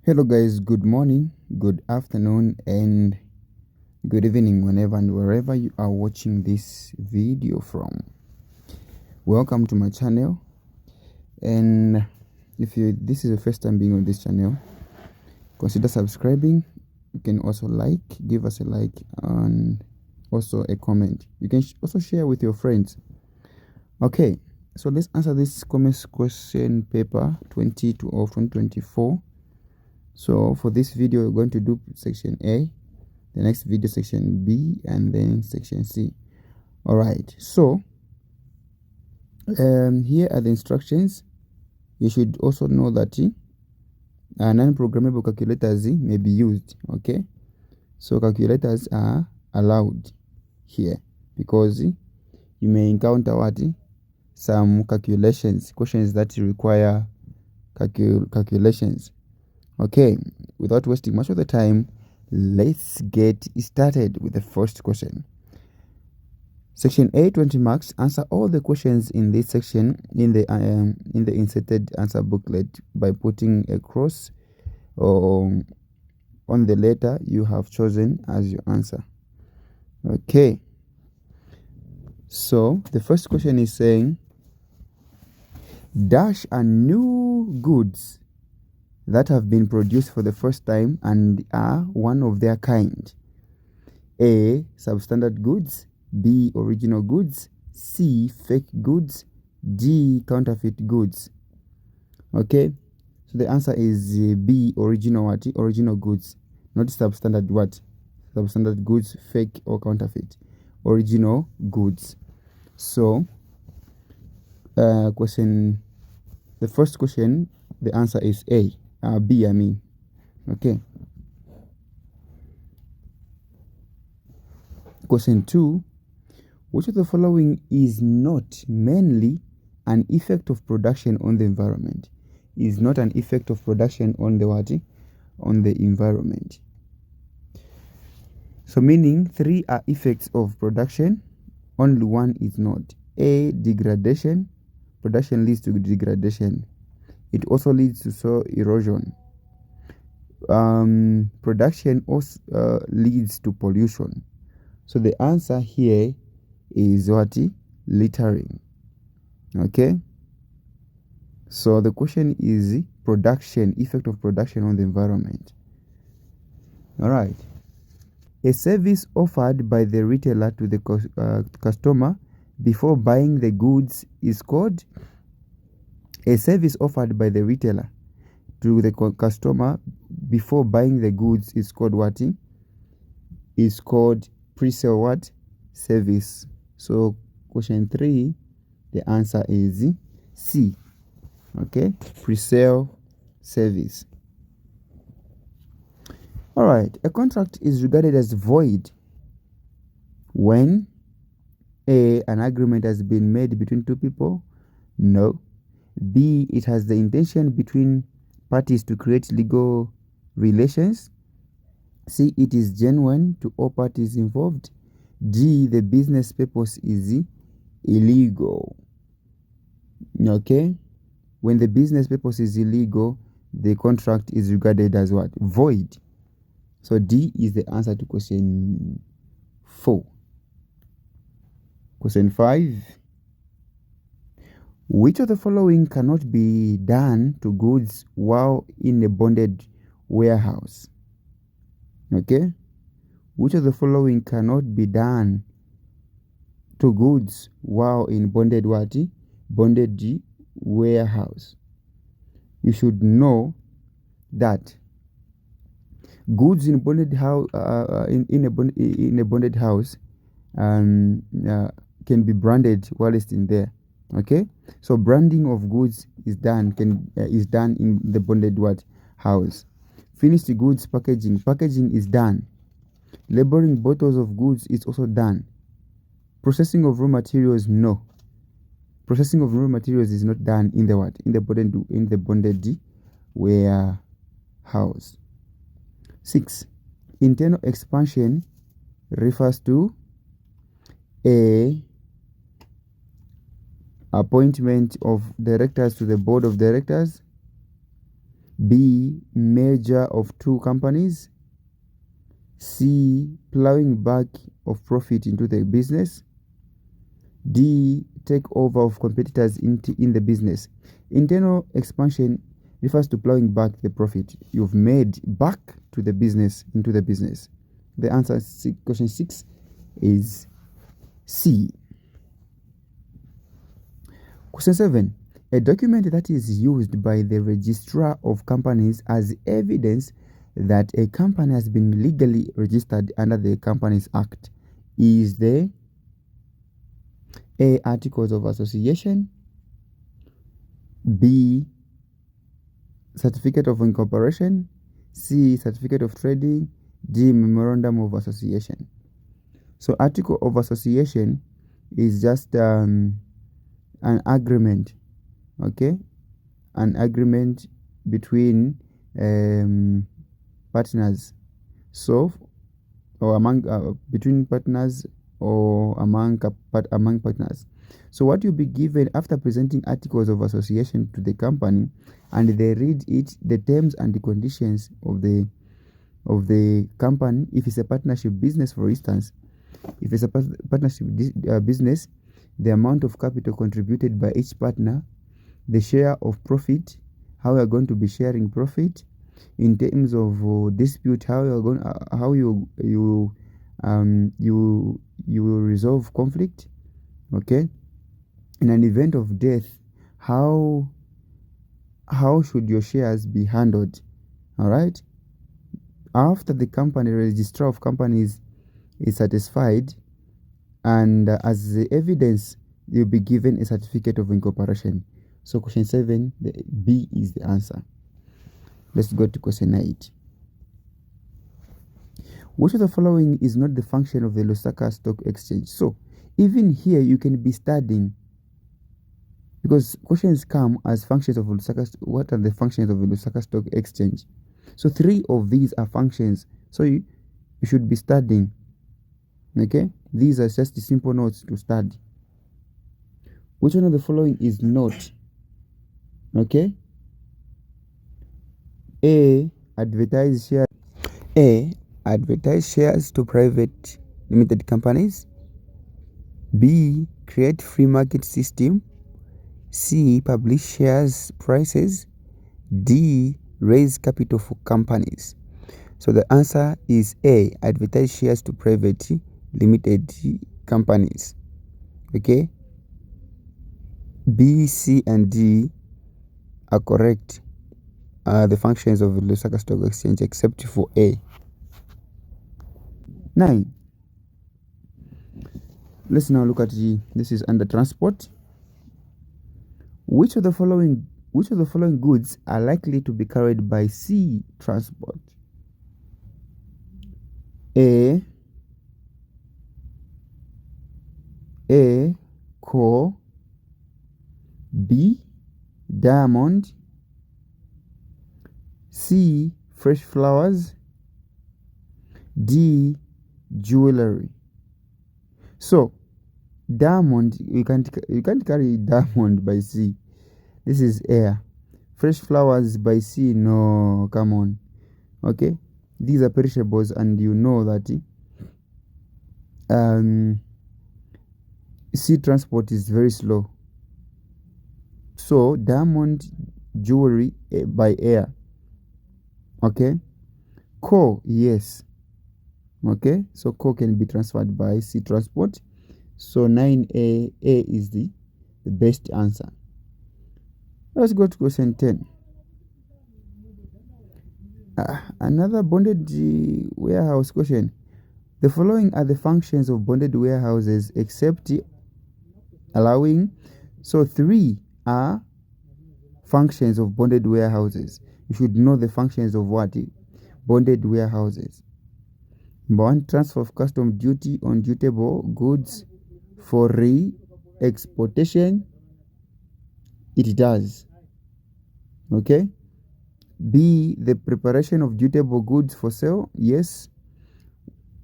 Hello guys, good morning, good afternoon, and good evening whenever and wherever you are watching this video from. Welcome to my channel, and if this is the first time being on this channel, consider subscribing. You can also give us a like, and also a comment. You can also share with your friends. Okay, so let's answer this commerce question paper 22 of 2024. So for this video, we're going to do section A, the next video section B, and then section C. All right, so here are the instructions. You should also know that non-programmable calculators may be used. Okay, so calculators are allowed here because you may encounter some questions that require calculations. Okay, without wasting much of the time, let's get started with the first question. Section A, 20 marks. Answer all the questions in this section in the inserted answer booklet by putting a cross on the letter you have chosen as your answer. Okay, so the first question is saying, dash are new goods that have been produced for the first time and are one of their kind. A, substandard goods. B, original goods. C, fake goods. D, counterfeit goods. Okay, so the answer is B, original goods, not substandard substandard goods, fake or counterfeit. Original goods. So the first question, the answer is B, I mean. Okay. Question 2. Which of the following is not mainly an effect of production on the environment? Is not an effect of production on the on the environment. So meaning 3 are effects of production, only 1 is not. A, degradation. Production leads to degradation. It also leads to soil erosion. Production also leads to pollution. So the answer here is littering. Okay, so the question is production, effect of production on the environment. All right, a service offered by the retailer to the customer before buying the goods is called. A service offered by the retailer to the customer before buying the goods is called what? Is called pre-sale service. So question 3, the answer is C. Okay, pre-sale service. All right, a contract is regarded as void when A, an agreement has been made between two people. No. B, it has the intention between parties to create legal relations. C, it is genuine to all parties involved. D, the business purpose is illegal. Okay, when the business purpose is illegal, the contract is regarded as what? Void. So D is the answer to question 4. Question 5. Which of the following cannot be done to goods while in a bonded warehouse? Okay, which of the following cannot be done to goods while in bonded bonded warehouse? You should know that goods in bonded house in a bonded house can be branded while it's in there. Okay, so branding of goods is done in the bonded house. Finished goods packaging is done. Labeling bottles of goods is also done. Processing of raw materials, no. Processing of raw materials is not done in the bonded warehouse. 6. Internal expansion refers to A, appointment of directors to the board of directors. B, merger of two companies. C, plowing back of profit into the business. D, takeover of competitors in the business. Internal expansion refers to plowing back the profit you've made back to the business, into the business. The answer, question 6, is C. Question 7. A document that is used by the registrar of companies as evidence that a company has been legally registered under the Companies Act is the A, Articles of Association, B, Certificate of Incorporation, C, Certificate of Trading, D, Memorandum of Association. So Article of Association is just an agreement, okay? An agreement between partners. So, or among between partners or among partners. So what you'll be given after presenting articles of association to the company, and they read it, the terms and the conditions of the company. If it's a partnership business, for instance, if it's a partnership business, the amount of capital contributed by each partner, the share of profit, how we are going to be sharing profit, in terms of dispute, how you are going, how you will resolve conflict, okay? In an event of death, how should your shares be handled? All right. After the company registrar of companies is satisfied, and as the evidence, you'll be given a certificate of incorporation. So question 7, the B is the answer. Let's go to question 8. Which of the following is not the function of the Lusaka Stock Exchange? So even here you can be studying, because questions come as functions of Lusaka. What are the functions of the Lusaka Stock Exchange? So 3 of these are functions. So you should be studying. Okay, these are just the simple notes to study. Which one of the following is not? Okay. A, advertise shares. A, advertise shares to private limited companies. B, create free market system. C, publish shares prices. D, raise capital for companies. So the answer is A, advertise shares to private limited companies. Okay. B, C, and D are correct. The functions of the Lusaka Stock Exchange, except for A. 9. Let's now look at this is under transport. Which of the following goods are likely to be carried by sea transport? A, coal. B, diamond. C, fresh flowers. D, jewelry. So diamond, you can't carry diamond by sea. This is air. Fresh flowers by sea, no, come on. Okay, these are perishables, and you know that sea transport is very slow. So diamond, jewelry by air. Okay. Coal, yes. Okay, so coal can be transferred by sea transport. So 9A, A is the best answer. Let's go to question 10. Another bonded warehouse question. The following are the functions of bonded warehouses except allowing. So 3 are functions of bonded warehouses. You should know the functions of what? Bonded warehouses. Number 1, transfer of custom duty on dutiable goods for re-exportation. It does. Okay. B, the preparation of dutiable goods for sale. Yes.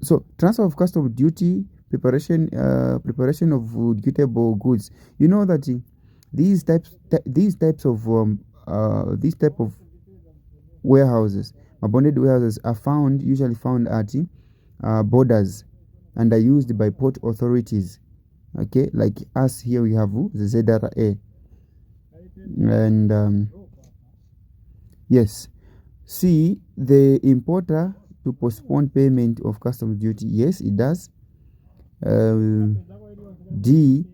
So transfer of custom duty, preparation of dutiable goods. You know that these type of warehouses. Bonded warehouses are usually found at borders and are used by port authorities. Okay, like us here we have the ZRA. And yes, C, the importer to postpone payment of customs duty. Yes, it does. D,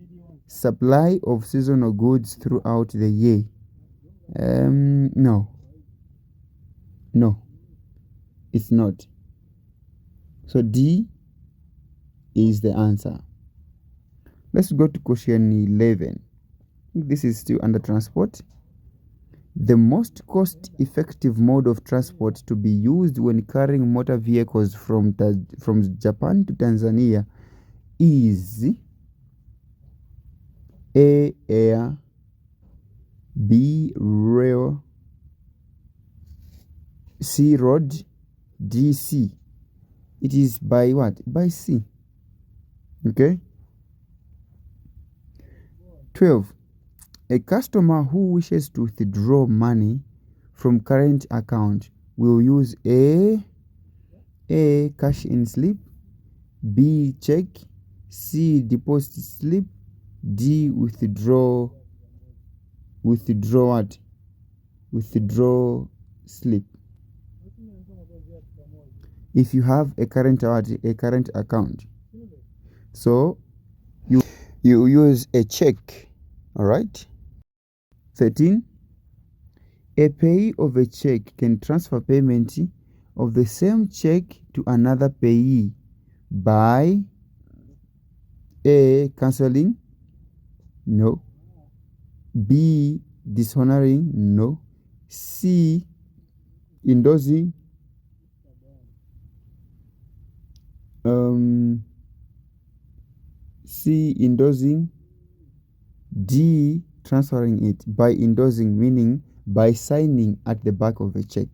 supply of seasonal goods throughout the year. No, it's not. So D is the answer. Let's go to question 11. This is still under transport. The most cost-effective mode of transport to be used when carrying motor vehicles from Japan to Tanzania is A, air, B, rail, C, road, D, sea. It is by what? By sea. Okay. 12. A customer who wishes to withdraw money from current account will use A, cash in slip, B, check, C, deposit slip, D, withdraw what? Withdraw slip. If you have a current account, so you use a check. All right. 13. A payee of a check can transfer payment of the same check to another payee by A, cancelling, no, B, dishonoring, no, C, endorsing, D, transferring it. By endorsing, meaning by signing at the back of a check.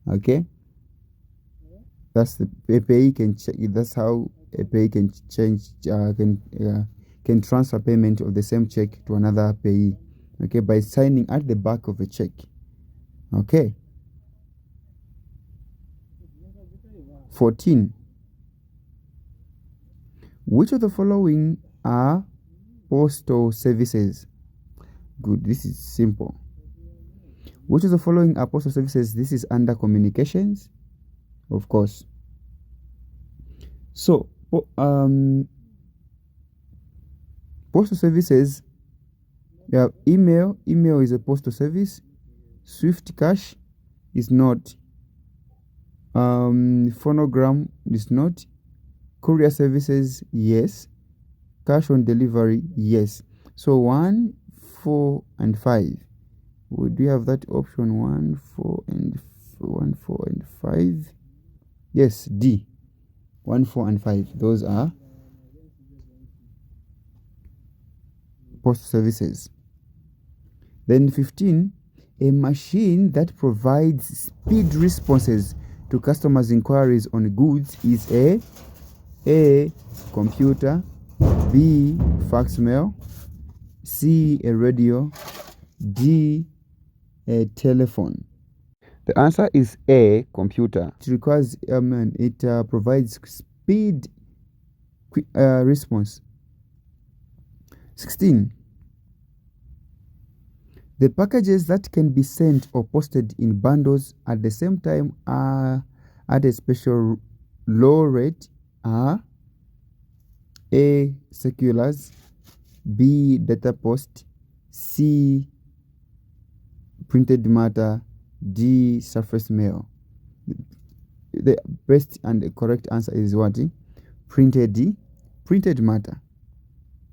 Okay, that's a payee can check. That's how a payee can change can transfer payment of the same check to another payee. Okay, by signing at the back of a check. Okay. 14. Which of the following are postal services? Good, this is simple. Which of the following are postal services? This is under communications, of course. So, postal services, you have email. Email is a postal service. Swift cash is not. Phonogram is not. Courier services, yes. Cash on delivery, yes. So 1, 4, and 5. Would we have that option? 1, 4, and 5? Yes, D. 1, 4, and 5. Those are postal services. Then 15. A machine that provides speed responses to customers' inquiries on goods is A, computer, B, fax mail, C, a radio, D, a telephone. The answer is A, computer. It requires it provides speed response. 16. The packages that can be sent or posted in bundles at the same time are at a special low rate are A, circulars, B, data post, C, printed matter, D, surface mail. The best and the correct answer is what? Printed matter.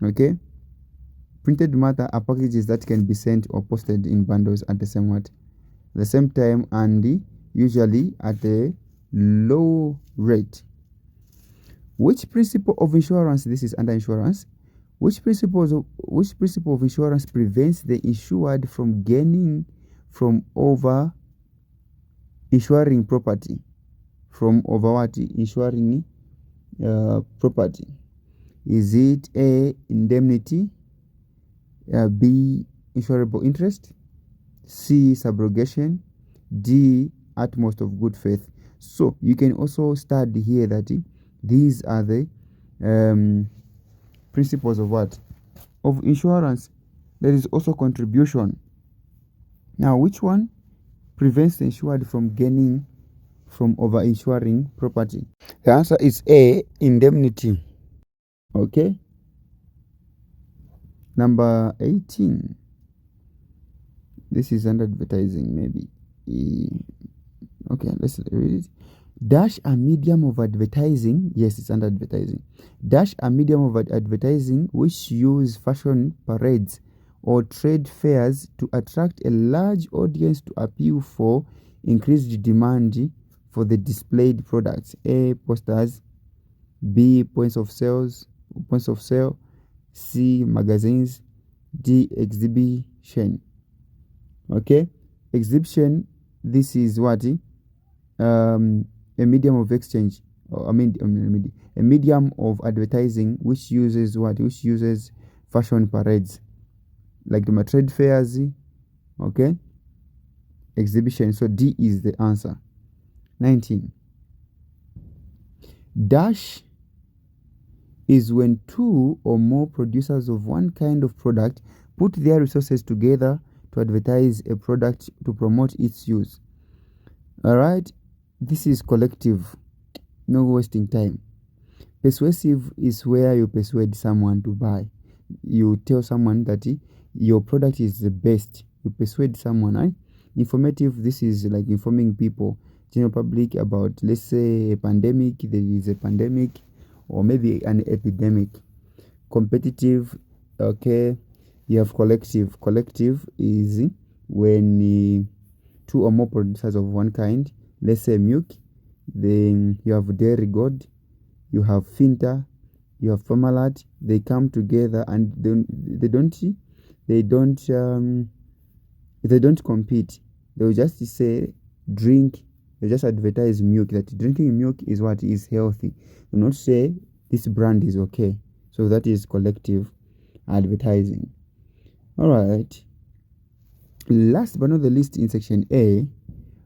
Okay? Printed matter are packages that can be sent or posted in bundles at the same time and usually at a low rate. Which principle of insurance, this is under insurance, which principle of insurance prevents the insured from gaining from over insuring property? From over what? Insuring property. Is it A, indemnity, B, insurable interest, C, subrogation, D, utmost of good faith. So you can also study here that these are the principles of what? Of insurance. There is also contribution. Now, which one prevents the insured from gaining from over-insuring property? The answer is A, indemnity. Okay. Number 18. This is under advertising, maybe. Okay, let's read it. Dash a medium of advertising. Yes, it's under advertising. Dash a medium of advertising which use fashion parades or trade fairs to attract a large audience to appeal for increased demand for the displayed products. A, posters. B, points of sale. C, magazines. D, exhibition. Okay, exhibition, this is what? A medium of exchange, or a medium of advertising which uses what? Which uses fashion parades, like the trade fairs. Okay, exhibition. So D is the answer. 19. Dash is when two or more producers of one kind of product put their resources together to advertise a product to promote its use. All right, this is collective, no wasting time. Persuasive is where you persuade someone to buy. You tell someone that your product is the best. You persuade someone. Informative, this is like informing people, general public, about, let's say, a pandemic. There is a pandemic, or maybe an epidemic. Competitive, okay. You have collective. Collective is when two or more producers of one kind, let's say milk, then you have dairy gold, you have Finta, you have Parmalat. They come together and they don't compete. They will just say drink. They just advertise milk, that drinking milk is what is healthy. Do not say this brand is okay. So that is collective advertising. All right. Last but not the least, in section A,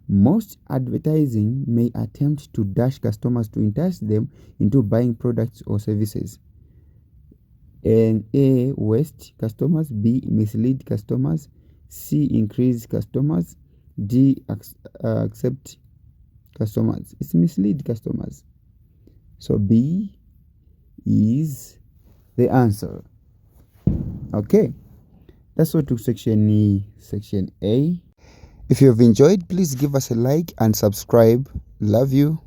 most advertising may attempt to dash customers to entice them into buying products or services. And A, waste customers. B, mislead customers. C, increase customers. D, accept customers. It's mislead customers. So B is the answer. Okay, that's all to section A. If you have enjoyed, please give us a like and subscribe. Love you.